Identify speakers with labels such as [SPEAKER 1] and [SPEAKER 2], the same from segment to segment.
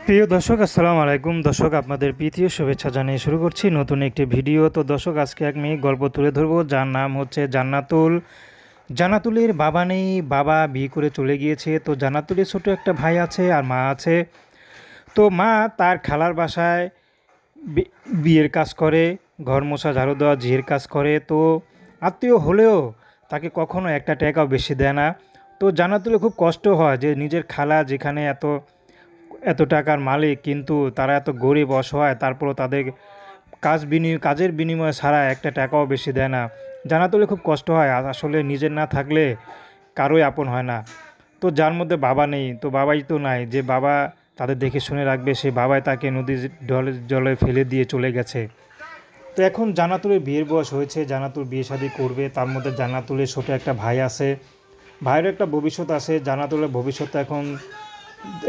[SPEAKER 1] প্রিয় দর্শক আসসালামু আলাইকুম। দর্শক আপনাদের প্রীতীয় শুভেচ্ছা জানিয়ে শুরু করছি নতুন একটি ভিডিও। তো দর্শক আজকে আমি গল্প তুলে ধরবো যার নাম হচ্ছে জান্নাতুল। জান্নাতুলের বাবা নেই, বাবা বিয়ে করে চলে গিয়েছে। তো জান্নাতুলের ছোট একটা ভাই আছে আর মা আছে। তো মা তার খালার বাসায় বিয়ের কাজ করে, ঘর মোছা ঝাড়ু দেওয়া ঝিয়ের কাজ করে। তো আত্মীয় হলেও তাকে কখনো একটা টাকাও বেশি দেয় না। তো জান্নাতুলের খুব কষ্ট হয় যে নিজের খালা যেখানে এত এত টাকার মালিক, কিন্তু তারা এত গরিব অসহায়, তারপরও তাদের কাজের বিনিময়ে ছাড়া একটা টাকাও বেশি দেয় না। জান্নাতুলের খুব কষ্ট হয়, আসলে নিজের না থাকলে কারোই আপন হয় না। তো যার মধ্যে বাবা নেই, তো বাবাই তো নাই যে বাবা তাদের দেখে শুনে রাখবে, সে বাবাই তাকে নদীর জলে ফেলে দিয়ে চলে গেছে। তো এখন জান্নাতুলের বিয়ের বয়স হয়েছে, জান্নাতুল বিয়ে শাদী করবে। তার মধ্যে জান্নাতুলের ছোটো একটা ভাই আছে, ভাইয়ের একটা ভবিষ্যৎ আছে। জান্নাতুলের ভবিষ্যৎ এখন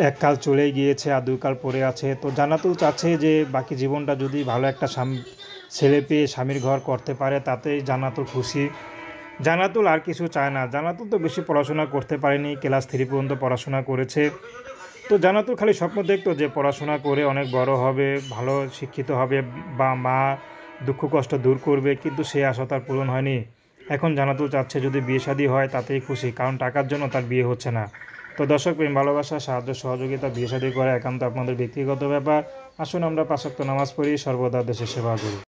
[SPEAKER 1] এক কাল চলেই গিয়েছে আর দুই কাল পড়ে আছে। তো জান্নাতুল চাচ্ছে যে বাকি জীবনটা যদি ভালো একটা ছেলে পেয়ে স্বামীর ঘর করতে পারে, তাতেই জান্নাতুল খুশি। জান্নাতুল আর কিছু চায় না। জান্নাতুল তো বেশি পড়াশোনা করতে পারেনি, ক্লাস 3 পর্যন্ত পড়াশোনা করেছে। তো জান্নাতুল খালি স্বপ্ন দেখতো যে পড়াশোনা করে অনেক বড় হবে, ভালো শিক্ষিত হবে, বা মা দুঃখ কষ্ট দূর করবে, কিন্তু সে আশা তার পূরণ হয়নি। এখন জান্নাতুল চাচ্ছে যদি বিয়ে শাদী হয় তাতেই খুশি, কারণ টাকার জন্য তার বিয়ে হচ্ছে না। তো দর্শক, প্রেম ভালোবাসা সাহায্য সহযোগিতা বিয়ে শাদী করা একান্ত আপনাদের ব্যক্তিগত ব্যাপার। আসুন আমরা 5 ওয়াক্ত নামাজ পড়ি, সর্বদা দেশের সেবা করি।